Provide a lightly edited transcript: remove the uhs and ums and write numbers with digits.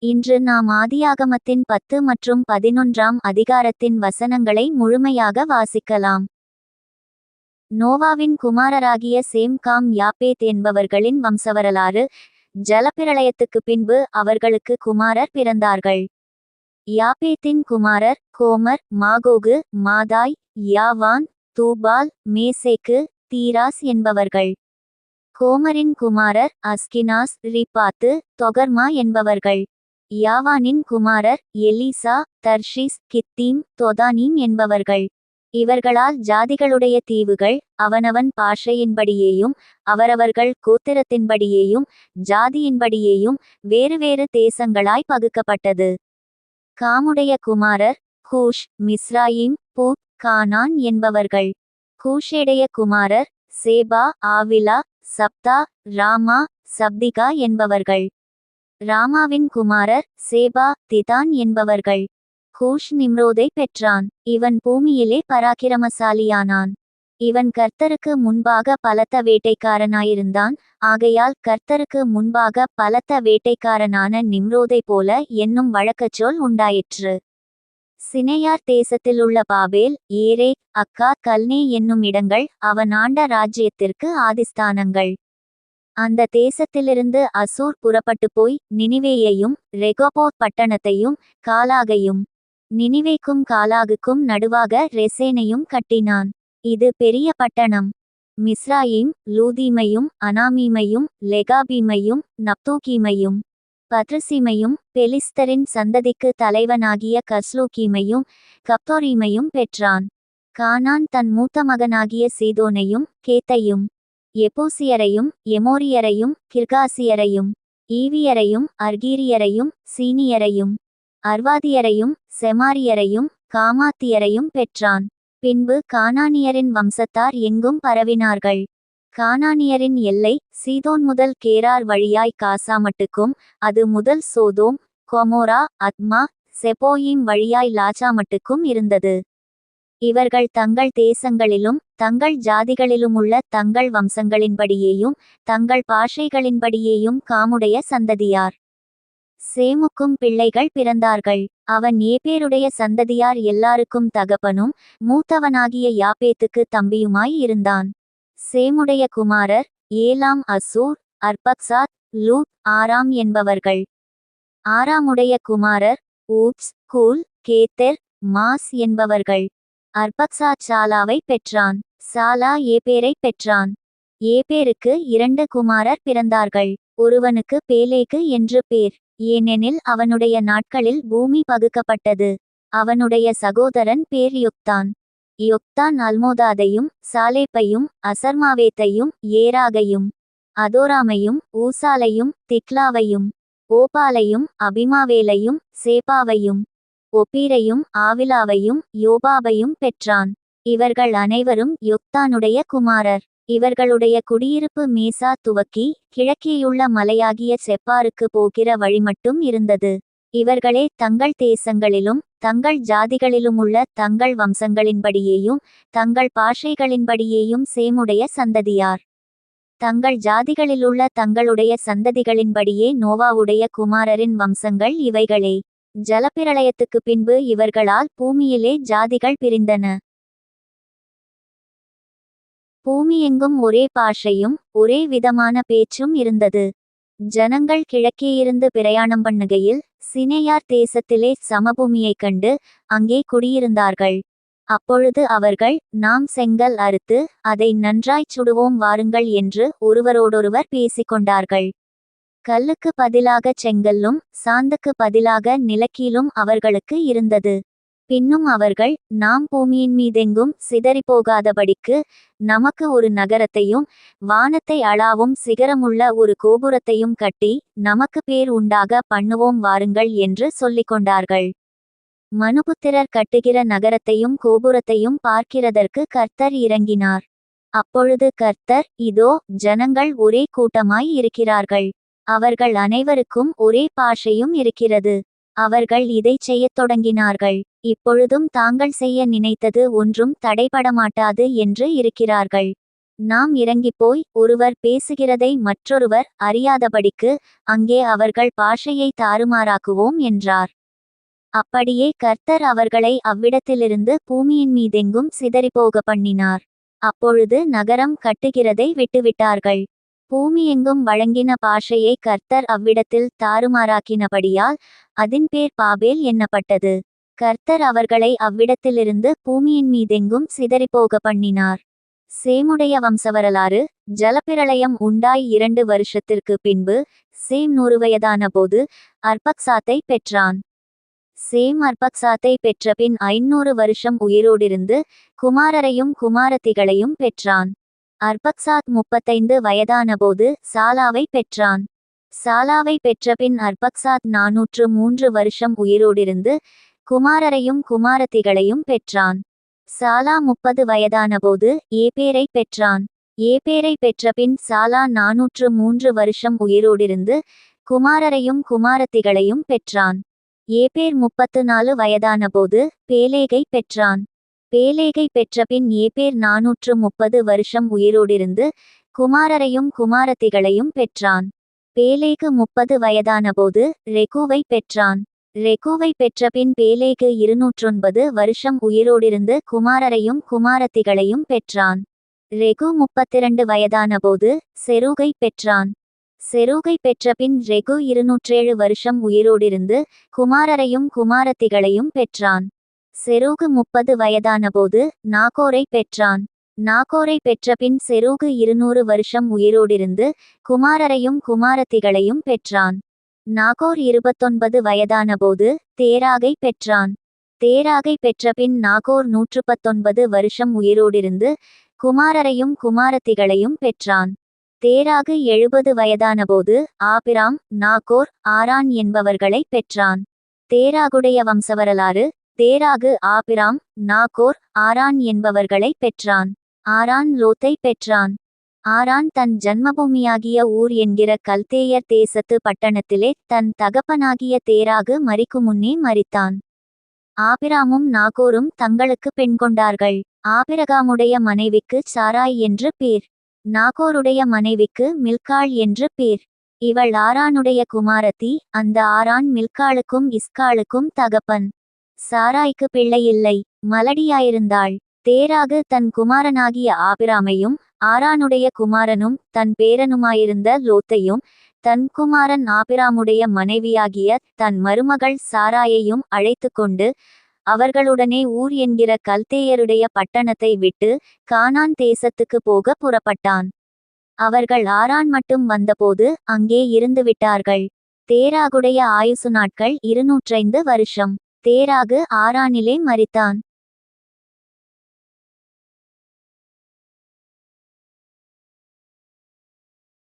இன்று நாம் ஆதியாகமத்தின் 10 மற்றும் 11ஆம் அதிகாரத்தின் வசனங்களை முழுமையாக வாசிக்கலாம். நோவாவின் குமாரராகிய சேம் காம் யாப்பேத் என்பவர்களின் வம்சவரலாறு. ஜலப்பிரளயத்துக்கு பின்பு அவர்களுக்கு குமாரர் பிறந்தார்கள். யாப்பேத்தின் குமாரர் கோமர், மாகோகு, மாதாய், யாவான், தூபால், மேசேக்கு, தீராஸ் என்பவர்கள். கோமரின் குமாரர் அஸ்கினாஸ், ரிப்பாத்து, தொகர்மா என்பவர்கள். யாவானின் குமாரர் எலிசா, தர்ஷிஸ், கித்தீம், தொதானீம் என்பவர்கள். இவர்களால் ஜாதிகளுடைய தீவுகள் அவனவன் பாஷையின்படியேயும் அவரவர்கள் கோத்திரத்தின்படியேயும் ஜாதியின்படியேயும் வேறு வேறு தேசங்களாய் பகுக்கப்பட்டது. காமுடைய குமாரர் கூஷ், மிஸ்ராயிம், பூத், கானான் என்பவர்கள். கூஷேடைய குமாரர் சேபா, ஆவிலா, சப்தா, ராமா, சப்திகா என்பவர்கள். ராமாவின் குமாரர் சேபா, திதான் என்பவர்கள். கூஷ் நிம்ரோதை பெற்றான். இவன் பூமியிலே பராக்கிரமசாலியானான். இவன் கர்த்தருக்கு முன்பாக பலத்த வேட்டைக்காரனாயிருந்தான். ஆகையால் கர்த்தருக்கு முன்பாக பலத்த வேட்டைக்காரனான நிம்ரோதை போல என்னும் வழக்கச்சொல் உண்டாயிற்று. சினையார் தேசத்திலுள்ள பாபேல், ஏரேக், அக்கா, கல்னே என்னும் இடங்கள் அவன் ஆண்ட ராஜ்யத்திற்கு ஆதிஸ்தானங்கள். அந்த தேசத்திலிருந்து அசூர் புறப்பட்டு போய் நினிவேயையும் ரெகோபோத் பட்டணத்தையும் காலாகையும். நினிவேக்கும் காலாகுக்கும் நடுவாக ரெசேனையும் கட்டினான். இது பெரிய பட்டணம். மிஸ்ராயிம், லூதீமையும், அனாமீமையும், லெகாபீமையும், நப்தூகீமையும், பத்ரசீமையும், பெலிஸ்தரின் சந்ததிக்கு தலைவனாகிய கஸ்லூகீமையும், கப்தோரீமையும் பெற்றான். கானான் தன் மூத்த மகனாகிய சீதோனையும், கேத்தையும், எபூசியரையும், எமோரியரையும், கிர்காசியரையும், ஈவியரையும், அர்கீரியரையும், சீனியரையும், அர்வாதியரையும், செமாரியரையும், காமாத்தியரையும் பெற்றான். பின்பு கானானியரின் வம்சத்தார் எங்கும் பரவினார்கள். கானானியரின் எல்லை சீதோன் முதல் கேரார் வழியாய் காசாமட்டுக்கும், அது முதல் சோதோம், கொமோரா, அத்மா, செபோயிம் வழியாய் லாச்சாமட்டுக்கும் இருந்தது. இவர்கள் தங்கள் தேசங்களிலும் தங்கள் ஜாதிகளிலுமுள்ள தங்கள் வம்சங்களின்படியேயும் தங்கள் பாஷைகளின்படியேயும் காமுடைய சந்ததியார். சேமுக்கும் பிள்ளைகள் பிறந்தார்கள். அவன் ஏபேருடைய சந்ததியார் எல்லாருக்கும் தகப்பனும் மூத்தவனாகிய யாப்பேத்துக்கு தம்பியுமாய் இருந்தான். சேமுடைய குமாரர் ஏலாம், அசூர், அர்பக்சாத், லூத், ஆராம் என்பவர்கள். ஆராமுடைய குமாரர் ஊத்ஸ், கூல், கேத்தெர், மாஸ் என்பவர்கள். அர்பக்சாத் சாலாவை பெற்றான். சாலா ஏபேரை பெற்றான். ஏபேருக்கு 2 குமாரர் பிறந்தார்கள். ஒருவனுக்கு பேலேகு என்று பேர், ஏனெனில் அவனுடைய நாட்களில் பூமி பகுக்கப்பட்டது. அவனுடைய சகோதரன் பேர் யொக்தான். யொக்தான் அல்மோதாதையும் சாலேப்பையும் அசர்மாவேத்தையும் ஏராகையும் அதோராமையும் ஊசாலையும் திக்லாவையும் ஓபாலையும் அபிமாவேலையும் சேபாவையும் ஒப்பீரையும் ஆவிலாவையும் யோபாபையும் பெற்றான். இவர்கள் அனைவரும் யொக்தானுடைய குமாரர். இவர்களுடைய குடியிருப்பு மேசா துவக்கி கிழக்கேயுள்ள மலையாகிய செப்பாருக்கு போகிற வழிமட்டும் இருந்தது. இவர்களே தங்கள் தேசங்களிலும் தங்கள் ஜாதிகளிலுமுள்ள தங்கள் வம்சங்களின்படியேயும் தங்கள் பாஷைகளின்படியேயும் சேமுடைய சந்ததியார். தங்கள் ஜாதிகளிலுள்ள தங்களுடைய சந்ததிகளின்படியே நோவாவுடைய குமாரரின் வம்சங்கள் இவைகளே. ஜலப்பிரளயத்துக்கு பின்பு இவர்களால் பூமியிலே ஜாதிகள் பிரிந்தன. பூமியெங்கும் ஒரே பாஷையும் ஒரே விதமான பேச்சும் இருந்தது. ஜனங்கள் கிழக்கேயிருந்து பிரயாணம் பண்ணுகையில் சினேயார் தேசத்திலே சமபூமியைக் கண்டு அங்கே குடியிருந்தார்கள். அப்பொழுது அவர்கள், நாம் செங்கல் அறுத்து அதை நன்றாய்ச் சுடுவோம் வாருங்கள் என்று ஒருவரோடொருவர் பேசிக்கொண்டார்கள். கல்லுக்கு பதிலாக செங்கல்லும் சாந்துக்கு பதிலாக நிலக்கீலும் அவர்களுக்கு இருந்தது. பின்னும் அவர்கள், நாம் பூமியின் மீதெங்கும் சிதறிப்போகாதபடிக்கு நமக்கு ஒரு நகரத்தையும் வானத்தை அளாவும் சிகரமுள்ள ஒரு கோபுரத்தையும் கட்டி நமக்கு பேர் உண்டாக பண்ணுவோம் வாருங்கள் என்று சொல்லிக்கொண்டார்கள். மனுபுத்திரர் கட்டுகிற நகரத்தையும் கோபுரத்தையும் பார்க்கிறதற்கு கர்த்தர் இறங்கினார். அப்பொழுது கர்த்தர், இதோ ஜனங்கள் ஒரே கூட்டமாய் இருக்கிறார்கள். அவர்கள் அனைவருக்கும் ஒரே பாஷையும் இருக்கிறது. அவர்கள் இதைச் செய்யத் தொடங்கினார்கள். இப்பொழுதும் தாங்கள் செய்ய நினைத்தது ஒன்றும் தடைபடமாட்டாது என்று இருக்கிறார்கள். நாம் இறங்கிப்போய் ஒருவர் பேசுகிறதை மற்றொருவர் அறியாதபடிக்கு அங்கே அவர்கள் பாஷையை தாறுமாறாக்குவோம் என்றார். அப்படியே கர்த்தர் அவர்களை அவ்விடத்திலிருந்து பூமியின் மீதெங்கும் சிதறிப்போக பண்ணினார். அப்பொழுது நகரம் கட்டுகிறதை விட்டுவிட்டார்கள். பூமியெங்கும் வழங்கின பாஷையை கர்த்தர் அவ்விடத்தில் தாறுமாறாக்கினபடியால் அதின் பேர் பாபேல் எண்ணப்பட்டது. கர்த்தர் அவர்களை அவ்விடத்திலிருந்து பூமியின் மீதெங்கும் சிதறிப்போக பண்ணினார். சேமுடைய வம்சவரலாறு. ஜலப்பிரளயம் உண்டாய் 2 வருஷத்திற்கு பின்பு சேம் 100 வயதான போது அர்பக்சாத்தை பெற்றான். சேம் அர்பக்சாத்தை பெற்றபின் 500 வருஷம் உயிரோடிருந்து குமாரரையும் குமாரத்திகளையும் பெற்றான். அர்பக்சாத் 35 வயதானபோது சாலாவை பெற்றான். சாலாவை பெற்றபின் அர்பக்சாத் 403 வருஷம் உயிரோடிருந்து குமாரரையும் குமாரத்திகளையும் பெற்றான். சாலா 30 வயதானபோது ஏபேரை பெற்றான். ஏபேரை பெற்றபின் சாலா 403 வருஷம் உயிரோடிருந்து குமாரரையும் குமாரத்திகளையும் பெற்றான். ஏபேர் 34 வயதானபோது பேலேகை பெற்றான். பேலேகை பெற்றபின் ஏபேர் 430 வருஷம் உயிரோடிருந்து குமாரரையும் குமாரத்திகளையும் பெற்றான். பேலேகு 30 வயதானபோது ரெகுவை பெற்றான். ரெகுவை பெற்றபின் பேலேகு 209 வருஷம் உயிரோடிருந்து குமாரரையும் குமாரத்திகளையும் பெற்றான். ரெகு 32 வயதானபோது செரூகை பெற்றான். செரூகை பெற்றபின் ரெகு 207 வருஷம் உயிரோடிருந்து குமாரரையும் குமாரத்திகளையும் பெற்றான். செரூகு 30 வயதானபோது நாகோரை பெற்றான். நாகோரை பெற்றபின் செரூகு 200 வருஷம் உயிரோடிருந்து குமாரரையும் குமாரத்திகளையும் பெற்றான். நாகோர் 29 வயதானபோது தேராகை பெற்றான். தேராகை பெற்றபின் நாகோர் 119 வருஷம் உயிரோடிருந்து குமாரரையும் குமாரத்திகளையும் பெற்றான். தேராகு 70 வயதானபோது ஆபிராம் நாகோர் ஆரான் என்பவர்களை பெற்றான். தேராகுடைய வம்சவரலாறு. தேராகு ஆபிராம் நாகோர் ஆரான் என்பவர்களை பெற்றான். ஆரான் லோத்தை பெற்றான். ஆரான் தன் ஜன்மபூமியாகிய ஊர் என்கிற கல்தேயர் தேசத்து பட்டணத்திலே தன் தகப்பனாகிய தேராகு மரிக்கும் முன்னே மரித்தான். ஆபிராமும் நாகோரும் தங்களுக்கு பெண் கொண்டார்கள். ஆபிரகாமுடைய மனைவிக்கு சாராய் என்று பேர். நாகோருடைய மனைவிக்கு மில்காள் என்று பேர். இவள் ஆரானுடைய குமாரத்தி. அந்த ஆரான் மில்காளுக்கும் இஸ்காளுக்கும் தகப்பன். சாராய்க்கு பிள்ளையில்லை, மலடியாயிருந்தாள். தேராகு தன் குமாரனாகிய ஆபிராமையும் ஆரானுடைய குமாரனும் தன் பேரனுமாயிருந்த லோத்தையும் தன் குமாரன் ஆபிராமுடைய மனைவியாகிய தன் மருமகள் சாராயையும் அழைத்து கொண்டு அவர்களுடனே ஊர் என்கிற கல்தேயருடைய பட்டணத்தை விட்டு கானான் தேசத்துக்கு போக புறப்பட்டான். அவர்கள் ஆரான் மட்டும் வந்தபோது அங்கே இருந்துவிட்டார்கள். தேராகுடைய ஆயுசு நாட்கள் 205 வருஷம். தேராகு ஆரானிலே மரித்தான்.